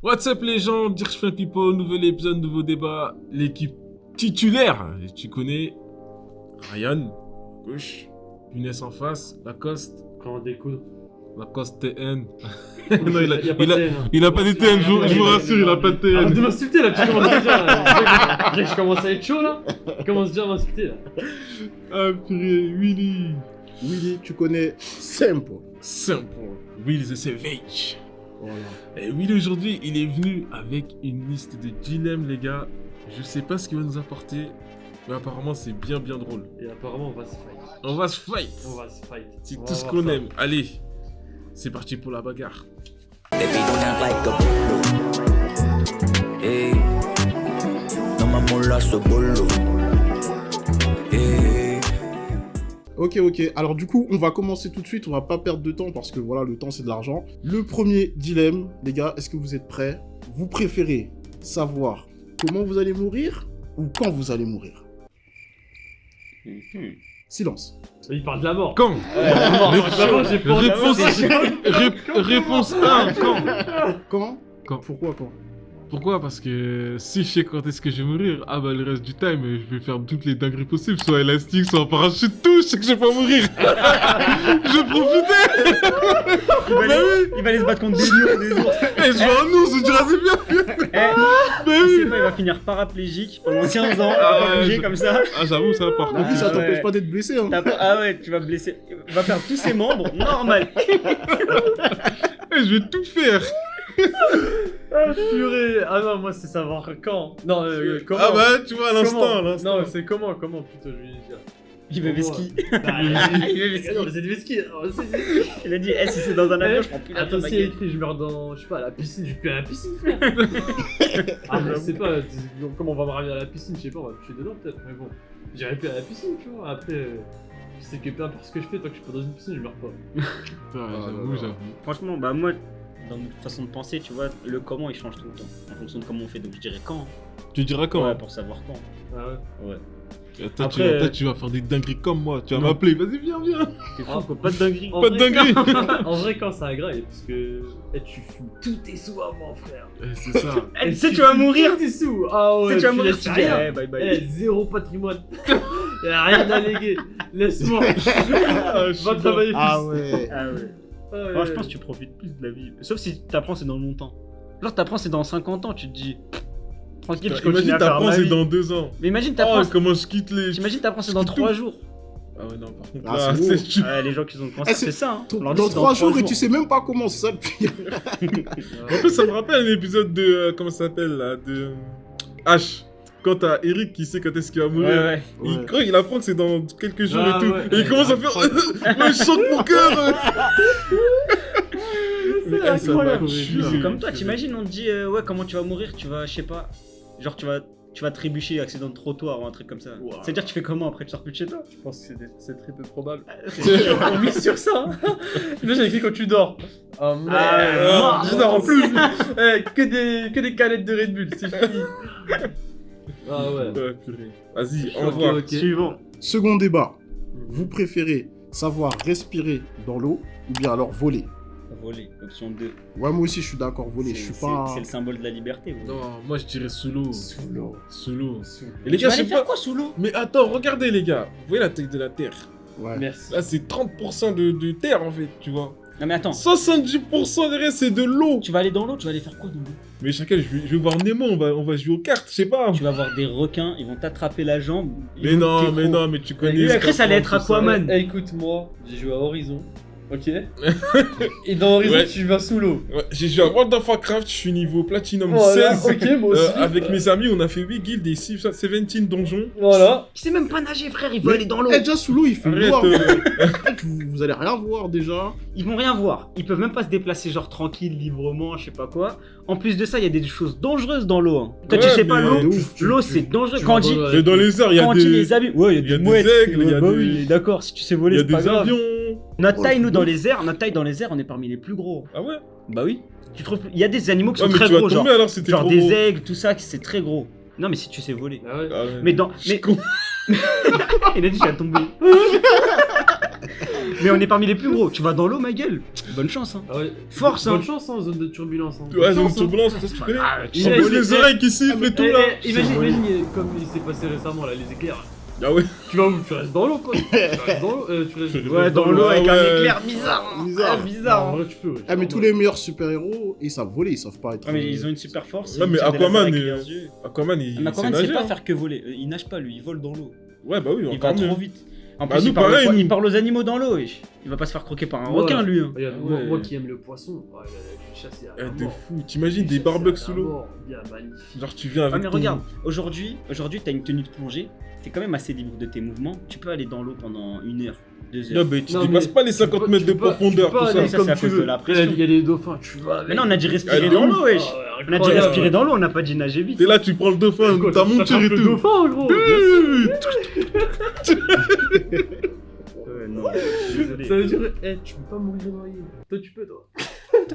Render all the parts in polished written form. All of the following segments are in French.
What's up les gens, Dirchfin People, nouvel épisode, nouveau débat. L'équipe titulaire, tu connais Ryan, gauche, Younes en face, Lacoste. Quand on découvre. Lacoste TN. Non, il a pas de TN, je vous rassure, il a pas de TN. Arrête de m'insulter là, tu commences à dire. Je commence à être chaud là. Tu commences déjà à m'insulter là. Ah purée, Willy. Willy, tu connais Simple. Willy the Savage. Voilà. Et Willy aujourd'hui, il est venu avec une liste de dilemmes les gars. Je sais pas ce qu'il va nous apporter, mais apparemment c'est bien drôle. Et apparemment, on va se fight. On va se fight. C'est tout ce qu'on aime. Allez, c'est parti pour la bagarre. Baby, don't act like a bolo. Hey, no mamola so bolo. Hey. Ok. Alors du coup, on va commencer tout de suite. On va pas perdre de temps parce que voilà, le temps c'est de l'argent. Le premier dilemme, les gars, est-ce que vous êtes prêts? Vous préférez savoir comment vous allez mourir ou quand vous allez mourir? Silence. Il parle de la mort. Quand La mort, j'ai pas envie de Réponse 1, quand Quand? Pourquoi quand? Pourquoi? Parce que si je sais quand est-ce que je vais mourir, ah bah le reste du time, je vais faire toutes les dingueries possibles, soit élastique, soit en parachute, tout, je sais que je vais pas mourir. Je vais profiter. Il va aller se battre contre des lions, des ours. Eh, je vais en ours, je dirais c'est bien. Il sait pas, il va finir paraplégique pendant 15 ans, il va pas bouger comme ça. Ah j'avoue ça par contre. Oui, ça t'empêche ouais. pas d'être blessé, hein. Ah ouais, tu vas blesser. Il va perdre tous ses membres, normal. Eh, je vais tout faire. Ah purée. Ah non, moi c'est savoir quand. Non, comment. Ah bah tu vois à l'instant, Comment à l'instant. Non, c'est comment plutôt, je lui ai dit. Il veut Veski. Il veut Veski. Non, mais c'est des Veski. Il a dit, si c'est dans un avion, je prends plus la Attends, tête. si écrit, je meurs dans, je sais pas, à la piscine, je vais plus à la piscine, frère. Ah, mais je sais pas, comment on va me ramener à la piscine, je sais pas, on va me tuer dedans peut-être, mais bon, j'irai plus à la piscine, tu vois. Après, je sais que peu importe ce que je fais, tant que je suis pas dans une piscine, je meurs pas. J'avoue. Franchement, bah moi, dans notre façon de penser, tu vois, le comment il change tout le temps. En fonction de comment on fait, donc je dirais quand. Tu diras quand Ouais, hein. pour savoir quand. Ah ouais. Ouais. Toi, Après, tu vas faire des dingueries comme moi, tu vas Non. m'appeler, vas-y viens. T'es fou, quoi, pas de dinguerie. En Pas de vrai, dinguerie. En vrai, quand ça agresse, parce que tu fous tous tes sous avant, frère. Eh, c'est ça. Tu sais, tu vas mourir. Tous tes sous. Ah Tu ouais, sais, tu vas mourir, laisses tu dis, rien. bye bye. Eh, zéro patrimoine. Y'a rien à léguer. Laisse-moi. Ah, je Va suis travailler, Ah fils. ouais. Ah ouais. Ouais. Moi, je pense que tu profites plus de la vie. Sauf si t'apprends, c'est dans longtemps. Genre, t'apprends, c'est dans 50 ans, tu te dis. Tranquille, je continue Imagine à faire t'apprends ma c'est vie. dans 2 ans. Mais imagine, Oh t'apprends. comment je quitte les... T'imagines, t'apprends, c'est dans 3 jours. Ah ouais non par contre Ah, là c'est c'est beau. tu... Ouais, les gens qui ont le cancer, Eh, c'est ça. Hein. On leur dit, Dans c'est 3 jours et tu sais même pas comment, c'est ça le pire. En plus ça me rappelle un épisode de... comment ça s'appelle là de... H. Quand t'as Eric qui sait quand est-ce qu'il va mourir. Ouais. Il croit qu'il apprend que c'est dans quelques jours Ah, et tout. ouais. Et il commence à faire... ouais, je sens mon cœur. Mais, eh, ça m'a incroyable. tué. C'est comme toi, t'imagines, on te dit, ouais, comment tu vas mourir, tu vas, je sais pas, genre tu vas trébucher, accident de trottoir ou un truc comme ça. Wow. C'est-à-dire que tu fais comment après, tu sors plus de chez toi? Je pense que c'est très peu probable. On On mise sur ça. Là, j'ai écrit quand tu dors. Oh merde. Ah, Je dors en plus. Eh, que des canettes de Red Bull, c'est fini. Ah ouais. Ouais, purée. Vas-y, Ok, envoie. ok. Suivant. Second débat. Vous préférez savoir respirer dans l'eau ou bien alors voler? Voler, option 2. Ouais, moi aussi je suis d'accord, voler. Je suis pas. C'est le symbole de la liberté. voler. Non, moi je dirais sous l'eau. Sous l'eau. Sous l'eau. Et les Tu gars, vas je aller sais faire pas... quoi sous l'eau? Mais attends, regardez les gars. Vous voyez la taille de la Terre? Ouais. Merci. Là c'est 30% de terre en fait, tu vois. Non mais attends, 70% derrière c'est de l'eau. tu vas aller dans l'eau, tu vas aller faire quoi dans l'eau? Mais chacun, je vais voir Nemo, on va jouer aux cartes, je sais pas. Tu vas voir des requins, ils vont t'attraper la jambe. Mais non, mais tu connais. Lui, après, ça allait être Aquaman. Eh, écoute-moi, j'ai joué à Horizon. Ok. Et dans Horizon, Ouais. tu vas sous l'eau. Ouais, j'ai joué à World of Warcraft, je suis niveau Platinum Voilà, 16. ok, moi aussi. Avec mes amis, on a fait 8 guildes et 17 donjons. Voilà. Il sait même pas nager, frère, il veut Mais- aller dans l'eau. Eh, déjà sous l'eau, il fait Arrête, noir. Vous allez rien voir déjà. Ils vont rien voir. Ils peuvent même pas se déplacer genre tranquille, librement, je sais pas quoi. En plus de ça, il y a des choses dangereuses dans l'eau. Hein. Toi, tu Ouais, sais pas, mais- l'eau, de ouf, l'eau c'est dangereux. tu Quand on vas dit, dans Mais dans les airs, il y quand a on dit des. les abus, ouais, il y a des mouettes. aigles, il y a bah des- oui, d'accord, si tu sais Il voler, y a c'est pas des grave. avions. Notre taille, Oh, nous, c'est dans ouf. les airs, notre taille dans les airs, on est parmi les plus gros. Ah ouais? Bah oui. Tu trouves, il y a des animaux qui Ouais, sont mais très tu vas gros, genre, tomber alors c'était genre trop des gros. aigles, tout ça, c'est très gros. Non, mais si tu sais voler. Ah ouais. Ah ouais. Mais dans, Je mais con- il a dit, je vais tomber. Mais on est parmi les plus gros. Tu vas dans l'eau, ma gueule. Bonne chance, hein. Ah ouais. Force, hein. Bonne chance, hein, zone de turbulence. Hein. Ouais, Bonne zone de chance, hein. turbulence, ça tu connais. Ah, tu On sais, voit les oreilles qui sifflent et tout là. Imagine comme il s'est passé récemment là, les éclairs. Ah ouais. Tu vas où? Tu restes dans l'eau quoi. Tu restes dans l'eau. Tu restes Ouais, dans l'eau avec ouais. un éclair bizarre. hein. Bizarre. Ah, bizarre. En hein. vrai, tu peux. Ouais. Ah, mais tous les meilleurs super-héros, ils savent voler, ils savent pas être. Ouais, mais ils ont une super force. Ouais, ils mais tirent des lasers Aquaman, avec leurs yeux. Aquaman, il Mais sait Aquaman, c'est nager. pas hein. faire que voler. Il nage pas, lui, il vole dans l'eau. Ouais, bah oui, Il va encore mieux. trop vite. En Bah, plus, nous, il parle, pareil, il nous. parle aux animaux dans l'eau. Il va pas se faire croquer par un requin, lui. hein. Regarde, Ah ouais. moi qui aime le poisson, ouais, je chasse à Eh, la de mort. fou, t'imagines Je des chasse barbecues à sous la l'eau. mort. Bien magnifique. Genre, tu viens avec Ouais, mais ton- regarde, aujourd'hui, t'as une tenue de plongée. T'es quand même assez libre de tes mouvements. Tu peux aller dans l'eau pendant 1 heure, 2 Non, heures. mais tu Non, dépasses mais pas les tu 50 peux- mètres de tu peux pas- profondeur, tu peux tout pas ça. aller Ça, comme c'est à tu cause veux. de la pression. Il y a des dauphins, tu vas. Mais non, on a dit Ah, respirer de dans ouf. l'eau, wesh. On a dit respirer dans l'eau, on n'a pas dit nager vite. T'es là, tu prends le dauphin, Quoi, ta monture t'attrapes et le tout. dauphin, gros. Ouais, non, désolé. Ça veut dire, tu peux pas mourir noyé. Toi, tu peux, toi.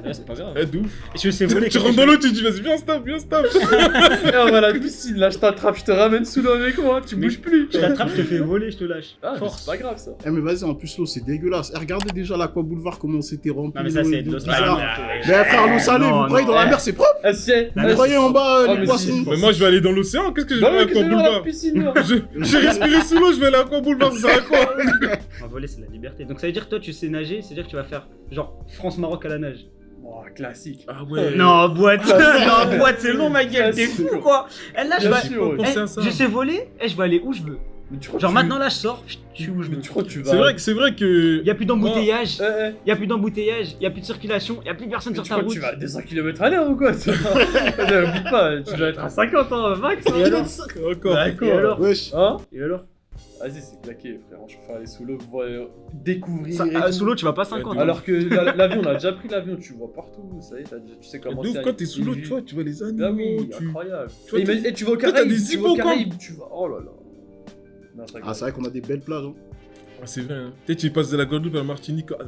Ouais, c'est pas grave. Eh, de ouf. Je sais voler. Tu rentres dans l'eau, tu dis, vas-y, viens, stop, viens, stop. Et on va à la piscine, là, je t'attrape, je te ramène sous l'eau avec moi, tu Mais- bouges plus. Je t'attrape, je te fais voler, je te lâche. Ah, mais Force. c'est pas grave ça. Eh, mais vas-y, en plus, l'eau, c'est dégueulasse. Eh, regardez déjà l'Aqua Boulevard, comment c'était rempli. Non, mais ça, l'eau c'est et de tout l'eau ça. salée. Mais frère, l'eau salée, Non, vous croyez non, dans la eh. mer, c'est propre? Ah, si, Vous croyez en bas, Ah, les mais poissons? si. Mais moi, je vais aller dans l'océan, qu'est-ce que je vais Bah faire ouais, à qu'est-ce Aqua que tu veux à la Boulevard? piscine, là? J'ai respiré sous l'eau, je vais aller à Aqua Boulevard, ça sert à quoi? On va voler, c'est la liberté. Donc ça veut dire que toi, tu sais nager, c'est-à-dire que tu vas faire genre France-Maroc à la nage. Oh, classique. Ah ouais. Non, boîte, non, boîte, c'est long, ma gueule, t'es fou quoi. Et là, je Bien vais. sûr, ouais. Pensez à ça. Je sais voler, et je vais aller où je veux. Mais tu crois Genre que maintenant, là, je sors, je suis où je veux. Mais tu crois que tu vas. C'est vrai que. Y a plus d'embouteillage, Eh, y a plus d'embouteillage, y a plus de circulation, y a plus personne mais sur tu ta crois que route. tu vas à 200 km à l'heure ou quoi? N'oublie pas, tu dois être à 50 ans max. Et alors Encore. D'accord. Et alors Wesh. Hein? Et alors Vas-y, c'est claqué, frère. Je préfère aller sous l'eau, voir, découvrir. Ça, et tout. sous l'eau, tu vas pas 50. Alors que l'avion, on a déjà pris l'avion, tu vois partout, ça y est, tu sais comment De ouf, c'est. quand t'es sous l'eau, tu vois les Ah animaux. oui, tu- incroyable. tu vois, Et t'es- tu vas au Toi, t'as Caraïbes, des tu vas au hippocampes. Caraïbes, tu vas. Oh là là. Non, c'est Ah, c'est vrai qu'on a des belles plages. Hein. Ah, c'est vrai, hein. Peut-être tu passes de la Guadeloupe à la Martinique. Ah,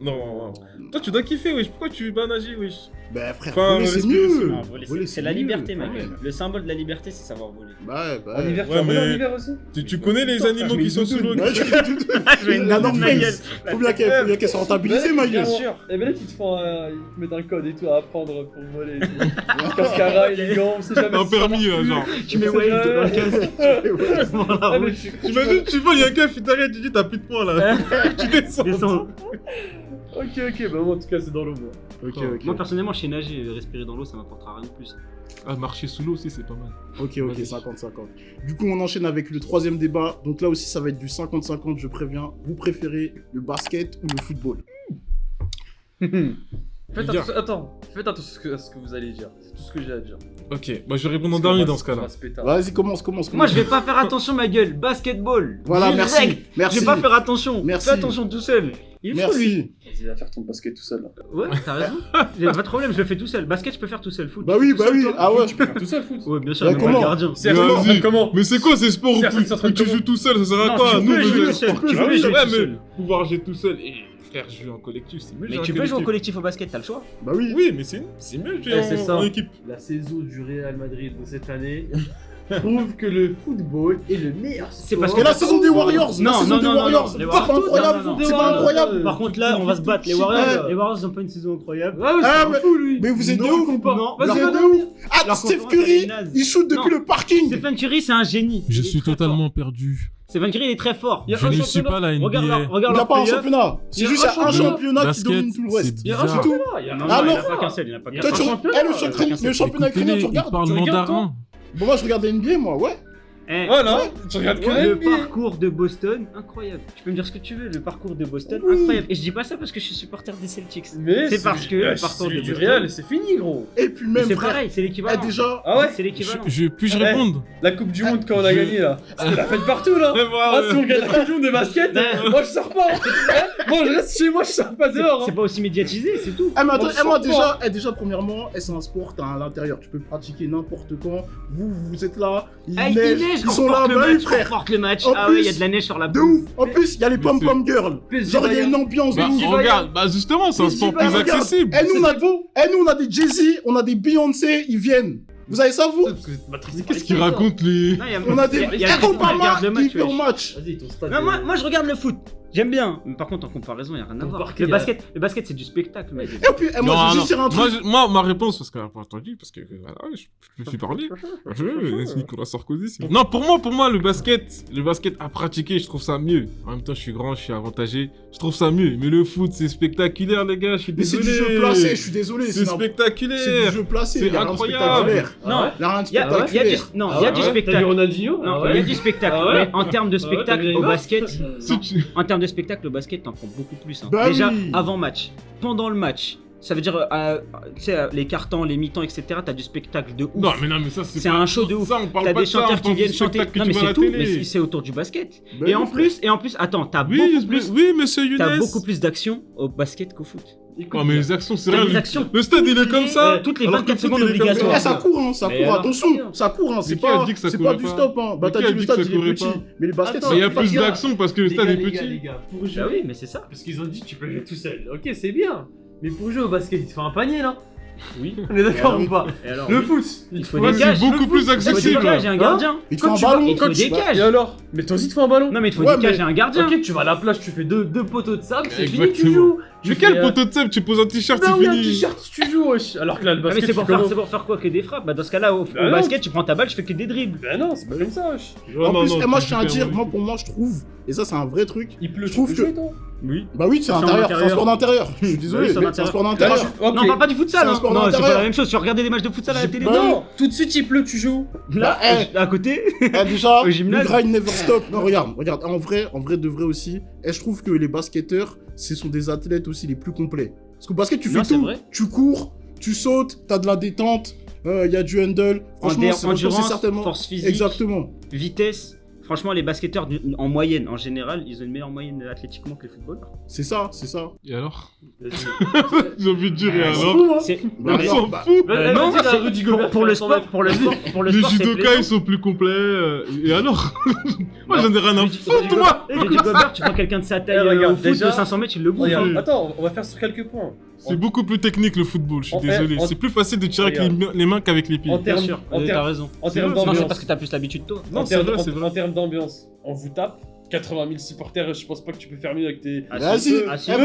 non. Toi, tu dois kiffer, wesh. Pourquoi tu vas nager, wesh? Bah, frère, Enfin, voler, c'est respirer mieux. sous l'eau. Non, voler, Voler, c'est la mieux. liberté, ma Ouais. gueule. Le symbole de la liberté, c'est savoir voler. Bah, En hiver, tu Ouais, vas voler en mais- hiver aussi? Tu connais les Putain, animaux frère, qui je sont mets sous l'eau? Ouais, Je vais La North ma Face. gueule. Faut bien qu'elle soit rentabilisée, ma Bien gueule. sûr. Et bien là, ils te mettent un code et tout à apprendre pour voler et tout. Cascara, les gants, on sait jamais. Un si ça permis, là, genre. Tu mets Waze dans le casque. Voilà, Ah, mais route. T'imagines, tu vois, il y a un gars, il t'arrête, tu dis, t'as plus de points, là. Tu descends. Descends. Ok, bah moi en tout cas c'est dans l'eau moi. Ok. Moi personnellement, je sais nager, respirer dans l'eau, ça m'apportera rien de plus. Ah, marcher sous l'eau aussi, c'est pas mal. Ok, Vas-y. 50-50. Du coup, on enchaîne avec le troisième débat. Donc là aussi, ça va être du 50-50, je préviens. Vous préférez le basket ou le football? Faites Gars. attention à ce que vous allez dire. C'est tout ce que j'ai à dire. Ok, bah je vais répondre en dernier dans ce cas-là. Vas-y, commence. Moi, je vais pas faire attention, ma gueule. Basketball. Voilà, Direct. merci. Merci. Je vais pas faire attention. Merci. Fais attention tout seul. Il est fou, lui. Merci. Vas-y, va faire ton basket tout seul là. Ouais, t'as raison. J'ai pas de problème, je le fais tout seul. Basket, je peux faire tout seul. Foot. Bah oui, tout seul, toi. Ah ouais. Tu peux faire tout seul foot. Ouais, bien sûr, Bah, même pas comment le gardien. C'est Vas-y. comment Mais c'est quoi ces sports où C'est Arsène Central, tu comment joues tout seul, ça sert à Non, quoi? tu peux jouer je- tout seul. Tu peux Ah oui, jouer ouais, tout mais seul. pouvoir jouer tout seul et frère, jouer en collectif, c'est mieux. Mais jouer tu peux jouer en collectif au basket, t'as le choix. Bah oui. Oui, mais c'est mieux de jouer Ouais, c'est ça. en équipe. La saison du Real Madrid de cette année prouve que le football est le meilleur sport. C'est parce Et la saison des Warriors. Non, la saison non, des non, Warriors. non, C'est les pas Warriors, incroyable. non, non, C'est non. pas incroyable. Par contre, là, on va se battre. Les Warriors ont pas une saison incroyable. Ouais, Ah, c'est mais- un fou lui. Mais vous êtes de Non, ouf. non, Vous vas-y, êtes va de dormir. ouf. Ah, Leur Steph concurrence, elle Curry, est naze. il shoot depuis Non. le parking. Stephen Curry, c'est un génie. Je Il est suis très totalement perdu. fort. Stephen Curry, il est très fort. Il y a Je un ne suis championnat. pas la NBA. Regarde Il leur n'a pas un playoff. championnat. C'est Il y a juste un un championnat qui Basket, domine tout le c'est reste. Il y a un bizarre. tout. championnat. Il y a un Non, Alors il n'y en a pas qu'un seul, il n'y en a pas Il y a qu'un Toi, seul. tu... championnat, le championnat Écoutez-les, canadien, tu ils regardes? parlent Tu regardes, mandarin. Bon, moi, je regarde la NBA, moi, ouais. Eh, Voilà, tu regardes que le NBA. parcours de Boston, incroyable. Tu peux me dire ce que tu veux, le parcours de Boston, Oui. incroyable. Et je dis pas ça parce que je suis supporter des Celtics. Mais C'est parce que le parcours celui de du Boston- Real, c'est fini gros. Et puis Mais même, c'est frère, pareil, c'est l'équivalent. déjà, Ah ouais. C'est l'équivalent. Puis-je Ouais. répondre? La Coupe du Monde quand on a Je- gagné là. C'est la fête partout là. Ouais, Ah, si on gagne la Coupe du Monde de basket, Ouais. moi je sors pas. Moi je reste chez moi, je sors pas dehors. C'est pas aussi médiatisé, c'est tout. Eh, mais attends, On moi sort déjà, premièrement, c'est un sport, t'as à l'intérieur, tu peux le pratiquer n'importe quand. Vous êtes là, il Ah, il neige, neige, ils on sont là, porte le bah oui, match, on frère. porte le match. En Ah ouais, il y a plus, de la neige sur la De peau. ouf. En plus, il y a les Mais pom-pom girls. PSG Genre, il y a Bayern. une ambiance de Bah, ouf. regarde, bah justement, c'est un sport plus Regarde. accessible. Eh, nous, on a des Jay-Z, on a des Beyoncé, ils viennent. Vous avez ça, vous? Qu'est-ce qu'il raconte, les. Non, il y a- On a des. il y a- il y a- Eh, on il y a- pas il regarde match, le match, il fait wesh. au match. Vas-y, ton stade. Non, moi je regarde le foot. J'aime bien, mais par contre en comparaison, il y a rien à Ton voir. parquet, Le basket c'est du spectacle, mec. Et puis, moi, je vais juste dire un truc. Moi, ma réponse, parce qu'elle n'a pas entendu, parce que voilà, je me suis parlé. C'est Nicolas Sarkozy. Non, pour moi, le basket à pratiquer, je trouve ça mieux. En même temps, je suis grand, je suis avantagé. Je trouve ça mieux. Mais le foot, c'est spectaculaire, les gars. Je suis Mais c'est désolé. du jeu placé, je suis désolé. C'est C'est du spectaculaire. jeu placé, C'est il y a rien de incroyable. spectaculaire. Non, Il y a rien de il y a du spectaculaire. non, Ah il y a ouais, du T'as vu spectacle. Ronaldinho Non, Ah il y a ouais. du spectacle. Ah ouais. Mais en termes de Ah ouais, t'as spectacle vu au Neymar basket, Si tu- en termes de spectacle, le basket, t'en prends beaucoup plus. Hein. Bah Déjà, oui. avant match, pendant le match, ça veut dire, tu sais, les cartons, les mi-temps, etc. T'as du spectacle de ouf. Non, mais ça, C'est un show de ouf. Ça, on parle T'as pas des de ça, on chanteurs qui parle du viennent chanter. spectacle que Non, tu mais vois à c'est la tout. télé. Mais c'est autour du basket. Bah Et oui, en plus, attends, t'as Oui, monsieur Younes. T'as beaucoup plus d'action au basket qu'au foot. Oh, mais les actions, c'est T'as rien. des actions. Le stade, il est comme ça. Toutes les Alors que 24 le foot, secondes il est comme ça. obligatoires. Eh, ça court, hein, ça Mais court, alors, attention, ça court, hein, c'est Mais qui a pas, dit que ça c'est courait pas du pas stop, hein. Bah, Mais t'as qui a dit le dit que stade, ça il est courait petit, pas mais les baskets, Attends, Mais il y a c'est plus gars, d'action parce que le Les stade gars, est les gars, petit. les gars, pour jouer. Bah oui, mais c'est ça. Parce qu'ils ont dit tu peux jouer tout seul. Ok, c'est bien. Mais pour jouer au basket, il te faut un panier là. Oui. On est d'accord alors ou pas Et alors, Le oui. foot, Il faut Ouais, des c'est cages. beaucoup plus Il faut des accessible. cages et un gardien. Il te faut Quand un tu vas- ballon, Il faut des Et cages. alors Mais toi aussi, il te faut un ballon. Non, mais il faut Ouais, des cages mais- et un gardien. Ok, tu vas à la plage, tu fais deux poteaux de sable, c'est fini, tu Exactement. joues. Mais quel poteau de sable, tu poses un t-shirt, Non, c'est mais un fini. t-shirt, tu joues, wesh. Alors que là, le Ah, mais basket, c'est pour tu commences- faire quoi que des frappes. Bah dans ce cas-là, au non. basket, tu prends ta balle, je fais que des dribbles. Bah non, c'est pas comme ça, wesh. En plus, Non, moi, c'est je tiens à super dire, moi, pour moi, je trouve, et ça, c'est un vrai truc. Il pleut, Je trouve que- toi. Oui. Bah oui, c'est C'est en intérieur, c'est un intérieur. sport d'intérieur. Je suis Oui, désolé, c'est en mais c'est un sport intérieur. d'intérieur. Ok. Non, on parle pas du futsal. C'est un Hein. sport Non, c'est pas d'intérieur. la même chose. Tu regardais des matchs de futsal à la télé. Bah Non, tout de suite, il pleut, tu joues. Là, Bah, à côté. Déjà, Au le gymnase. grind never stop. Non, regarde, en vrai de vrai aussi. Et je trouve que les basketteurs, ce sont des athlètes aussi les plus complets. Parce qu'au basket, tu Non, fais c'est tout. vrai. Tu cours, tu sautes, t'as de la détente, il y a du handle. Franchement, c'est Endurance, certainement. force physique, Exactement. vitesse. Franchement, les basketteurs en moyenne, en général, ils ont une meilleure moyenne athlétiquement que les footballeurs. C'est ça, c'est ça. Et alors Vas-y. J'ai envie de dire, et C'est alors fou, hein. C'est Bah, On mais- s'en bah, fout. non, Vas-y, là, c'est- Rudy Gobert, pour le ça sport, va. pour le sport, Les c'est judokas, plaisant. ils sont plus complets. Et alors moi, j'en ai rien à Rudy- foutre, moi. Rudy Gobert, tu prends quelqu'un de sa taille Eh, regarde, au foot déjà- de 500 mètres, il le bouffe. Regarde, hein. attends, on va faire sur quelques points. C'est beaucoup plus technique, le football, je suis En- désolé. en- C'est plus facile de tirer avec les mains qu'avec les pieds. En Bien termes- sûr, en t'as termes- raison. En termes vrai, Non, c'est d'ambiance, parce que t'as plus l'habitude toi. Non, en c'est termes- vrai, en- c'est vrai. en termes d'ambiance, on vous tape. 80 000 supporters, je pense pas que tu peux faire mieux avec tes. Ah, Vas-y. si. Ah, si. Eh, Non,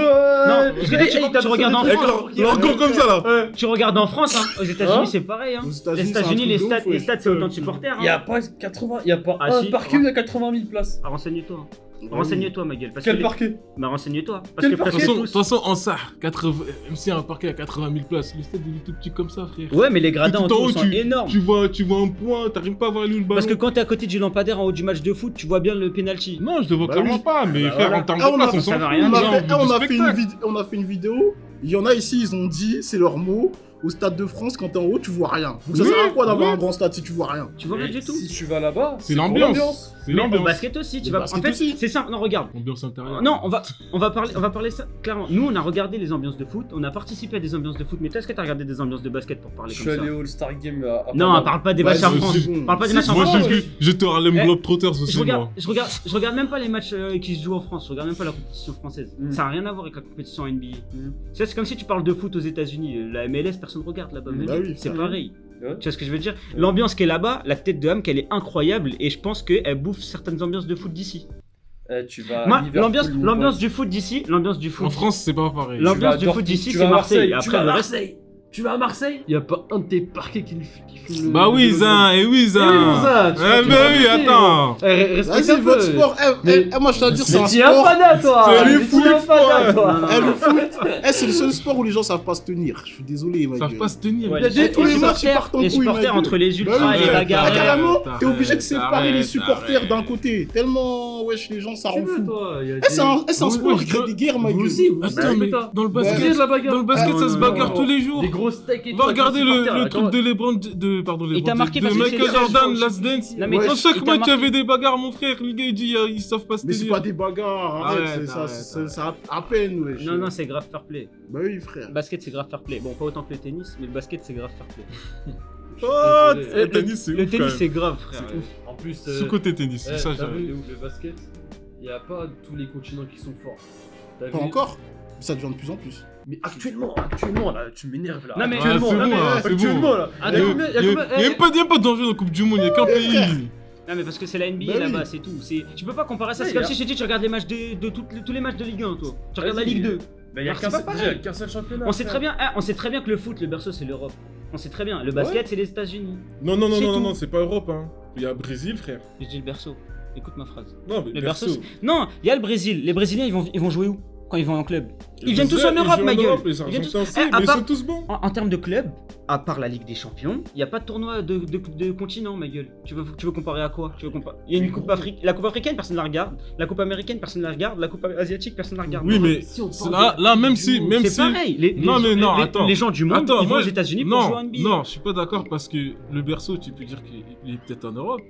parce que tu regardes en Avec France. leur gants comme ça, là. Tu regardes en France, hein. Aux États-Unis, Hein c'est pareil. Hein. Aux Les États-Unis, États-Unis, les c'est un truc de stades, ouf, les ouais. stades, c'est autant de supporters. Il y a Hein. pas 80, il y a pas Ah, un si. parquet où il y a 80 000 places. Ah, renseigne-toi. Bah Renseigne-toi, ma gueule. Parce Quel que parquet Bah, renseigne-toi. Parce Quel que De parquet presque toute tous. façon, en ça, 80... même si un parquet à 80 000 places, le stade il est tout petit comme ça, frère. Ouais, mais les gradins Tout en autour haut, sont énormes. Tu vois un point, t'arrives pas à voir où le ballon. Parce que quand t'es à côté du lampadaire en haut du match de foot, tu vois bien le penalty. Non, je le vois Bah clairement oui. pas, mais Bah frère, voilà. en termes Ah, de on place, a- on s'en ça veut fout. rien On dire. a fait, du on a fait spectacle. on a fait une vidéo. Il y en a ici, ils ont dit, c'est leur mot. Au Stade de France, quand t'es en haut, tu vois rien. Donc ça Oui, sert à quoi d'avoir oui. un grand stade si tu vois rien? Tu vois rien du tout. Si tu vas là-bas, C'est pour l'ambiance. C'est Mais au l'ambiance. basket aussi, tu Le vas. En basket fait, aussi. c'est simple. Non, regarde. Ambiance intérieure. Non, on va parler ça clairement. Nous, on a regardé les ambiances de foot, on a participé à des ambiances de foot. Mais toi, est-ce que t'as regardé des ambiances de basket pour Je parler suis comme ça? allé au All-Star Game à Non, Paname. parle pas des Ouais, matchs en c'est France. aussi bon. Parle pas des Si, matchs en Moi, France. j'ai vu, j'étais au Harlem Eh, Globetrotters Je aussi, regarde, moi. je regarde même pas les matchs qui se jouent en France, je regarde même pas la compétition française. Mm. Ça n'a rien à voir avec la compétition NBA. Mm. C'est comme si tu parles de foot aux États-Unis. La MLS, personne regarde là-bas. Mm. même. Bah oui. C'est Mm. pareil. Ouais. Tu vois ce que je veux dire? L'ambiance qui est là-bas, la tête de Ham, qu'elle est incroyable et je pense qu'elle bouffe certaines ambiances de foot d'ici. Tu vas à Moi, Liverpool, l'ambiance mon du foot d'ici, l'ambiance du foot. En France, c'est pas pareil. Tu vas L'ambiance à du Dortmund, foot d'ici, tu c'est vas à Marseille. tu Après, vas à le reste. Marseille. Tu vas à Marseille, il y a pas un de tes parquets qui filme le. Bah oui, Zin, et oui, Zin. Zin, tu vas Eh ben oui, attends. Respecte Vas-y, un peu. votre sport. Mais- Moi, je tiens à dire, c'est Mais un t'es un sport. fada, toi. C'est Mais le t'es foot, un fada, toi. Non, Eh, le foot, c'est le seul sport où les gens savent pas se tenir. Je suis désolé, ma Ils savent gueule. pas se tenir. Ouais, Il y a des- tous les matchs, ils supporters, partent en les couille, supporters ma entre gueule. les Bah ultras oui, et les frère. bagarres. Ah, carrément, Arrête, t'es obligé de séparer les arrête, supporters arrête. d'un côté. Tellement, wesh, les gens, ça rend Tu veux, fou. toi, il y a C'est un des- sport oui, qui crée des guerres, ma Vous gueule. aussi, vous aussi. Attends, mais Toi. dans le Ouais. C'est basket, de la bagarre. dans le basket, Ah, ça se non, bagarre non. tous les jours. Des gros steaks et tout. Va regarder avec les le supporters, truc de LeBron, pardon, Il t'a marqué de parce que Michael c'est- Jordan, Last Dance. Non, mais Ouais. Dans chaque il t'a match, il y marqué. avait des bagarres, mon frère. Le gars, il dit, ils savent pas se Mais c'est tenir. pas des bagarres, arrête, Arrête, c'est ça, arrête, ça à peine, wesh. Non, non, c'est grave fair play. Bah oui, frère. Basket, c'est grave fair play. Bon, pas autant que le tennis, mais le basket, c'est grave fair play. Oh, Désolé. le tennis, c'est Le ouf, tennis, quand c'est même. grave, frère. C'est ouf. En plus, Sous-côté tennis, eh, ça, t'as j'arrive. vu le basket, il n'y a pas tous les continents qui sont forts. T'as Pas vu encore. Ça devient de plus en plus. Mais actuellement, là, tu m'énerves là. Non, mais- actuellement, Ah, c'est là, bon, mais là, c'est actuellement, bon. là. Ah, Il y a non. combien- il y a Il combien- y a même pas d'enjeu dans la Coupe du Monde, il y a qu'un Eh, frère. pays. Non mais parce que c'est la NBA Bah là-bas, oui. c'est tout. Tu peux pas comparer ça. Ouais, C'est comme y a- si je te dis tu regardes les matchs de tous les matchs de Ligue 1, toi. Tu regardes la Vas-y. Ligue 2. Bah, il y a Alors, qu'un c'est seul, pas déjà, pareil. qu'un seul championnat. On sait très bien que le foot, le berceau c'est l'Europe. On sait très bien. Le basket c'est les États-Unis. Non, C'est tout. c'est pas Europe, hein. Il y a Brésil, frère. Je dis le berceau. Écoute ma phrase. Non, mais Le berceau. Non, il y a le Brésil. Les Brésiliens ils vont jouer où quand ils vont en club? Ils viennent tous jouent en Europe, ma gueule. Les Ils viennent tous- Argentins aussi, à mais ils part- sont tous bons. En termes de club, à part la Ligue des Champions, il n'y a pas de tournoi de continent, ma gueule. Tu veux comparer à quoi? Il y a une coupe africaine. La coupe africaine, personne ne la regarde. La coupe américaine, personne ne la regarde. La coupe asiatique, personne ne la regarde. Oui, mais Si on c'est parle là, de- même si, du- même c'est si. pareil. Non, mais non, attends. Les gens du monde, Attends, ils vont moi, aux États-Unis pour jouer en NBA. Non, je suis pas d'accord parce que le berceau, tu peux dire qu'il est peut-être en Europe,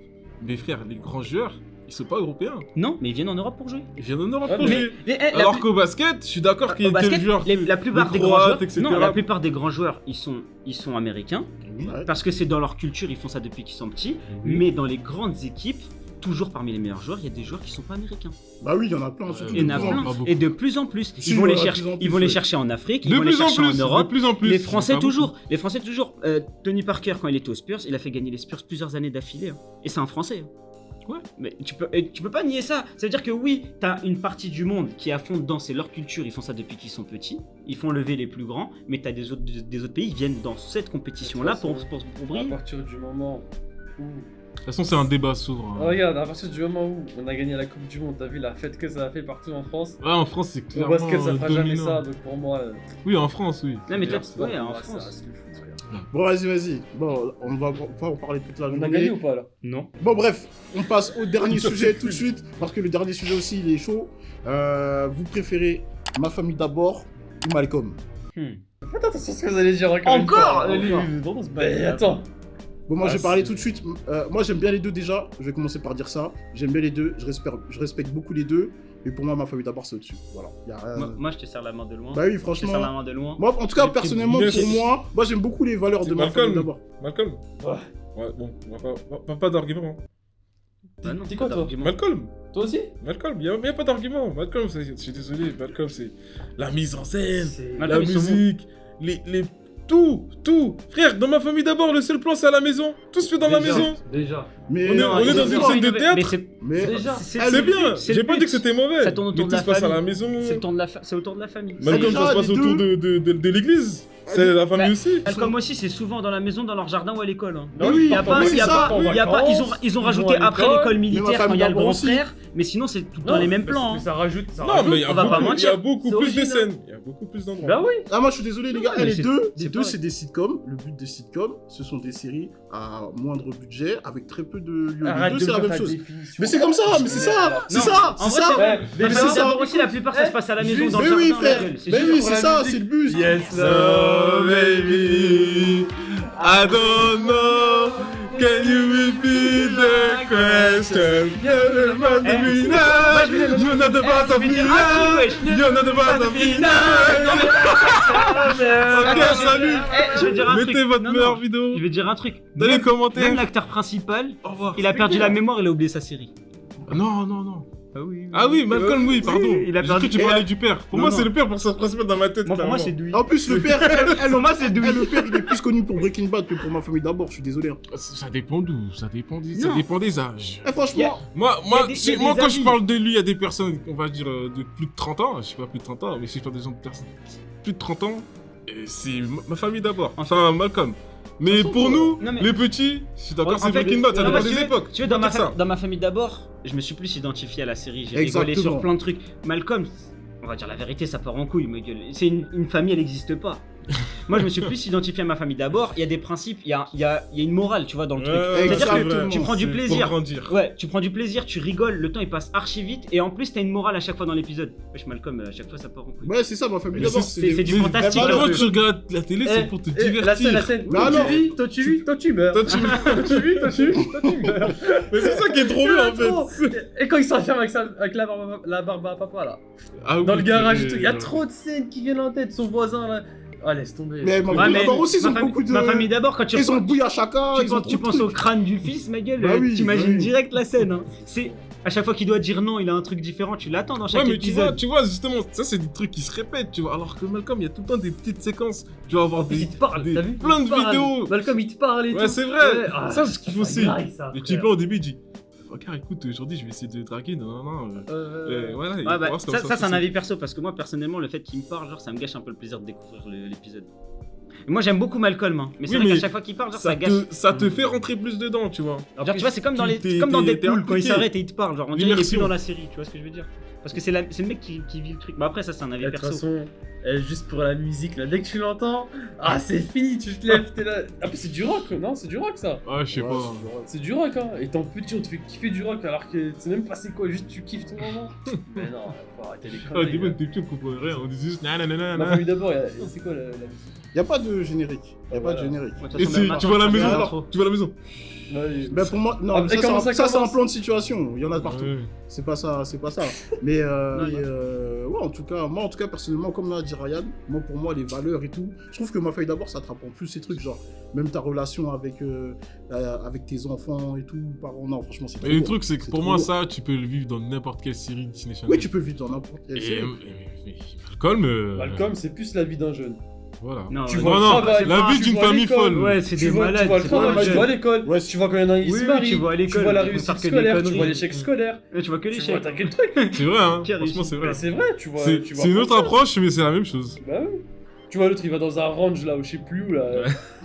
mais frère, les grands joueurs, ils sont pas européens. Non, mais ils viennent en Europe pour jouer. Ils viennent en Europe Ouais, pour mais- jouer. La Alors plus- qu'au basket, je suis d'accord qu'il y au a des basket, joueurs. la plupart les des grands Croates, joueurs, etc. non, la plupart des grands joueurs, ils sont américains Ouais. parce que c'est dans leur culture, ils font ça depuis qu'ils sont petits. Oui. Mais dans les grandes équipes, toujours parmi les meilleurs joueurs, il y a des joueurs qui sont pas américains. Bah oui, il y en a plein, surtout Il y en de a plus en plein. plus. pas beaucoup. Et de plus en plus, Si, ils vont les voilà, chercher. de plus en Ils vont plus, les ouais. chercher en Afrique, ils De vont les plus en chercher en plus, de Europe. plus en plus. Les Français Pas beaucoup. toujours. Les Français toujours. Tony Parker quand il était aux Spurs, il a fait gagner les Spurs plusieurs années d'affilée. Hein. Et c'est un Français. hein. Ouais. Mais tu peux pas nier ça. Ça veut dire que oui, t'as une partie du monde qui est à fond dedans, c'est leur culture, ils font ça depuis qu'ils sont petits, ils font lever les plus grands, mais t'as des autres pays, ils viennent dans cette compétition-là pour À briller. partir du moment où. De toute façon, c'est un débat sourd. Oh, regarde, à partir du moment où on a gagné la Coupe du Monde, t'as vu la fête que ça a fait partout en France. Ouais, en France, c'est Au clairement basket, ça fera jamais dominant. ça, donc pour moi. Oui, en France, oui. Non mais toi, C'est ouais, clair. en ça France. reste le foot, frère. Bon, vas-y. Bon, on va pas en parler toute la On a gagné journée. ou pas là? Non. Bon, bref, on passe au dernier sujet tout de suite, parce que le dernier sujet aussi, il est chaud. Vous préférez Ma famille d'abord ou Malcolm? Faites attention à ce que vous allez dire Encore Mais attends. Bon, moi, Ah, je vais parler c'est- tout de suite. Moi, j'aime bien les deux déjà. Je vais commencer par dire ça. J'aime bien les deux. Je respecte beaucoup les deux. Mais pour moi, Ma famille d'abord, c'est au-dessus. Voilà. Y a rien. Moi je te serre la main de loin. Bah oui, Je te serre la franchement. main de loin. Moi, en tout cas, Mais personnellement, bien sûr. pour moi, j'aime beaucoup les valeurs de C'est Ma famille Malcolm. d'abord. Malcolm. Ouais. Ouais, bon, pas d'argument. hein. Bah non, Dis quoi, pas toi d'argument. Malcolm. Toi aussi? Malcolm, il n'y a pas d'argument. Malcolm, je suis désolé, Malcolm, c'est la mise en scène, la Malcolm, ils sont bons. musique, les. Tout. Frère, dans Ma famille d'abord, le seul plan, c'est à la maison. Tout se fait dans la maison. Déjà. Mais On est dans une scène de théâtre. Mais c'est Mais Déjà. C'est bien, c'est j'ai le pas but. dit que c'était mauvais. Ça tourne autour mais de tout la se passe à famille. la maison. C'est autour de la famille. Malcolm, déjà, ça se passe les autour deux. de l'église. C'est la famille Bah, aussi. Malcolm aussi, c'est souvent dans la maison, dans leur jardin ou à l'école. hein. Mais oui, Il y a pas, mais il y a c'est pas, ça. il y a pas, ils ont rajouté à après l'école. l'école Mais ma militaire quand famille il y a le d'abord grand aussi. frère, mais sinon c'est tout dans les mêmes plans. Mais hein. ça rajoute. Ça Non, rajoute. mais il y on va pas a mentir. beaucoup C'est plus de original. scènes. Il y a beaucoup plus d'endroits. Bah oui. Ah, moi, je suis désolé, les gars. mais les c'est deux, pareil. c'est des sitcoms. Le but des sitcoms, ce sont des séries à moindre budget, avec très peu de lieux. Les Arrête deux, de c'est la faire même ta chose. définition. Mais c'est comme ça, mais c'est ça, c'est Non, ça, En c'est vrai, ça. c'est vrai. Mais Mais c'est ça. aussi, la plupart ça se passe à la maison Juste- dans le Mais oui, jardin. frère. la gueule, c'est Mais juste oui, pour c'est la ça, musique. c'est le but. Yes, So baby, I don't know. Can you repeat the question? You're not the winner. You're not the boss of me. You're not the boss of me. Ok, salut. Je vais dire un truc. Mettez votre Non, meilleure non. vidéo Je vais dire un truc. dans les Même commentaires. l'acteur principal, Au revoir. il a perdu la mémoire, il a oublié sa série. Non. Ah Ah oui, Malcolm, oui, pardon. il a J'ai perdu. cru que tu parlais du père. Pour Non, moi, non. c'est le père pour sa principale dans ma tête. Moi, pour moi, c'est clairement. Dewey. En plus, le père, Pour moi, c'est Dewey. le père, il est plus connu pour Breaking Bad que pour Ma famille d'abord. Je suis désolé. hein. Ça dépend d'où, ça dépend Non. des âges. Franchement, Moi, Il y a des moi quand avis. je parle de lui, il y a des personnes, on va dire, de plus de 30 ans. Je sais pas plus de 30 ans, mais si je parle des gens de personnes plus de 30 ans, c'est ma famille d'abord. Enfin, Malcolm. Mais façon, pour nous, non, mais- les petits, je suis d'accord, En c'est fait, Breaking Bad, ça non, dépend mais des époques. Tu veux, Faut pas dire ça. dans ma famille d'abord, je me suis plus identifié à la série. J'ai rigolé Exactement. sur plein de trucs. Malcolm, on va dire la vérité, ça part en couille, ma gueule. C'est une famille, elle n'existe pas. Moi, je me suis plus identifié à ma famille d'abord. Il y a des principes, il y a une morale, tu vois, dans le truc. Ouais, C'est-à-dire c'est que vrai. tu prends du C'est plaisir. Pour grandir. Ouais, tu prends du plaisir, tu rigoles, le temps il passe archi vite, et en plus t'as une morale à chaque fois dans l'épisode. Wesh, Malcolm, à chaque fois ça part en couille. ouais, c'est ça, Ma famille Mais d'abord. c'est du mais- fantastique, mais un Quand peu. tu regardes la télé, c'est pour te La scène, divertir. Mais alors, toi tu vis, toi tu meurs. Toi, tu- Toi tu vis, toi tu meurs. Mais c'est ça qui est trop bien en Trop. fait. Et quand il s'enferme avec la barbe à papa là, Ah oui, dans le garage et mais- tout, il y a trop de scènes qui viennent en tête, son voisin là. Ah, laisse tomber. Mais Ma Ouais, famille mais d'abord aussi, ils ont ma famille- beaucoup de. Ma famille d'abord, quand tu Ils ont bouilli à chacun. ils ont tu trop penses de au trucs. crâne du fils, ma gueule, Bah oui, t'imagines bah oui. direct la scène. Hein. C'est à chaque fois qu'il doit dire non, il a un truc différent, tu l'attends dans Ouais, chaque mais épisode. tu vois, justement, ça c'est des trucs qui se répètent, tu vois. Alors que Malcolm, il y a tout le temps des petites séquences. Tu vas avoir En plus, il te parle, t'as vu plein Il de te parle. vidéos. Malcolm, il te parle et tout. Ouais, c'est vrai. Ouais, ah, Ça, c'est ce qu'il faut aussi. graille, ça, Le frère. petit plan au début, il dit regarde, écoute, aujourd'hui, je vais essayer de te draguer, non. Voilà, et Ouais, bah, voir ça, c'est un avis perso parce que moi personnellement le fait qu'il me parle, genre ça me gâche un peu le plaisir de découvrir l'épisode. Et moi j'aime beaucoup Malcolm, hein, mais c'est Oui, vrai mais qu'à chaque fois qu'il parle, genre ça gâche. ça te fait rentrer plus dedans, tu vois. Genre tu vois, c'est comme dans t'es comme dans Deadpool quand impliqué. il s'arrête et il te parle, genre on dirait qu'il est plus L'immersion. dans la série, tu vois ce que je veux dire. Parce que c'est le mec qui vit le truc. Bah après ça c'est un avis De toute perso. façon, juste pour la musique, là, dès que tu l'entends, c'est fini, tu te lèves, t'es là. Ah, mais c'est du rock, non? C'est du rock ça. Ah, je sais Ouais, pas. c'est du rock. C'est du rock, hein. Et tant petit, on te fait kiffer du rock alors que tu sais même pas c'est quoi, juste tu kiffes ton moment. Mais non, faut arrêter les Ah, conneries. des fois, là. t'es petit, on comprenait rien. On disait juste nanana. Ma famille d'abord, c'est quoi la musique? Y a pas de générique. Y a pas de Voilà. générique. Ouais, de toute Et façon, c'est, même tu vois la Martin, maison ça là gâche trop. Tu vois la maison Ouais, Ben pour moi, non, Ah, ça, et comment ça c'est un commence plan de situation. Il y en a partout. Ouais. C'est pas ça. Mais Non, ouais, en tout cas, personnellement, comme l'a dit Ryan, pour moi, les valeurs et tout, je trouve que Ma feuille d'abord, ça attrape en plus ces trucs, genre même ta relation avec tes enfants et tout, parents. Non, franchement, c'est trop Et le lourd. truc, c'est que C'est pour trop moi, lourd. ça, tu peux le vivre dans n'importe quelle série Disney Channel. Oui, tu peux vivre dans n'importe quelle Et série. Malcolm. Malcolm, c'est plus la vie d'un jeune. Voilà. Non, Tu ouais, vois Non, le non, travail, la vie tu d'une vois famille l'école. folle. Ouais, c'est Tu des vois, malades. tu vois le c'est travail, pas tu mal. vois l'école, Ouais, tu vois quand il y en a, ils Oui, se oui, marient, tu vois à tu l'école, vois la ils vont réussite faire que des scolaire, tu conneries. vois l'échec scolaire, Ouais, tu vois que tu vois, l'échec. t'as quel truc. C'est vrai, hein. Qui a Franchement, réussi. c'est vrai. Mais c'est vrai, tu vois. tu vois C'est une autre pas ça. approche, mais c'est la même chose. Bah oui. Tu vois, l'autre il va dans un range là, ou je sais plus où là.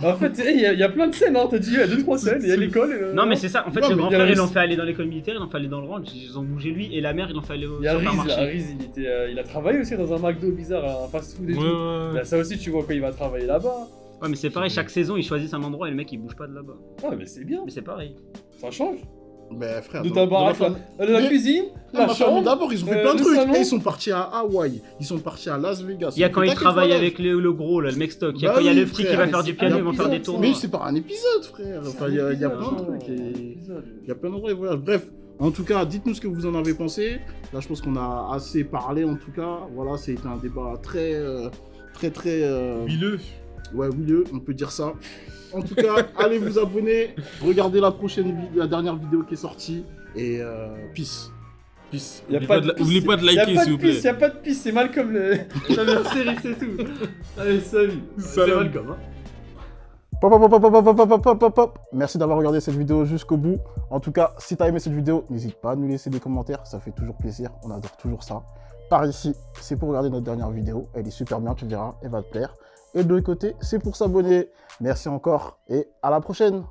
En fait, il y a plein de scènes, hein, t'as dit, il y a 2-3 scènes, il y a l'école. Non mais c'est ça, en fait Ouais, le mais grand il y a frère la ils l'ont liste. fait aller dans l'école militaire, ils l'ont fait aller dans le ranch, ils ont bougé lui et la mère ils l'ont fait aller au Il y a Riz, là, supermarché. Riz, il a travaillé aussi dans un McDo bizarre, un fast-food et Ouais, tout. ouais. Bah, ça aussi, tu vois quand il va travailler là-bas. Ouais mais c'est pareil, chaque saison ils choisissent un endroit et le mec il bouge pas de là-bas. Ah, mais c'est bien, Mais c'est pareil. ça change. Ben frère, De dans- ta dans baraque, la famille- la Mais- cuisine, Non, la ma famille chambre. d'abord, ils ont fait plein de le trucs. salon. Et ils sont partis à Hawaï, ils sont partis à Las Vegas. Il y a Ils ont quand fait il taquet de travaille voyage. avec le gros là, le mec stock, il y a Bah quand il y a oui, le petit qui frère, va mais faire du c'est piano, un ils vont faire des épisode, tours. Mais c'est pas un épisode, frère. Enfin, il y a plein de trucs. Il y a plein d'endroits de voyage. Bref, en tout cas, dites-nous ce que vous en avez pensé. Là, je pense qu'on a assez parlé, en tout cas. Voilà, c'était un débat très. Huileux. Ouais, oui, on peut dire ça. En tout cas, allez vous abonner. Regardez la dernière vidéo qui est sortie. Et peace. Peace. Y a Oubliez pas pas de de pisse, oubliez pas de Y a liker, pas s'il de vous plaît. pisse, y a pas de pisse, c'est Malcolm la meilleure série, c'est tout. Allez, salut. C'est Salam. Malcolm, hein. Pop. Merci d'avoir regardé cette vidéo jusqu'au bout. En tout cas, si t'as aimé cette vidéo, n'hésite pas à nous laisser des commentaires. Ça fait toujours plaisir. On adore toujours ça. Par ici, c'est pour regarder notre dernière vidéo. Elle est super bien, tu verras. Elle va te plaire. Et de l'autre côté, c'est pour s'abonner. Merci encore et à la prochaine.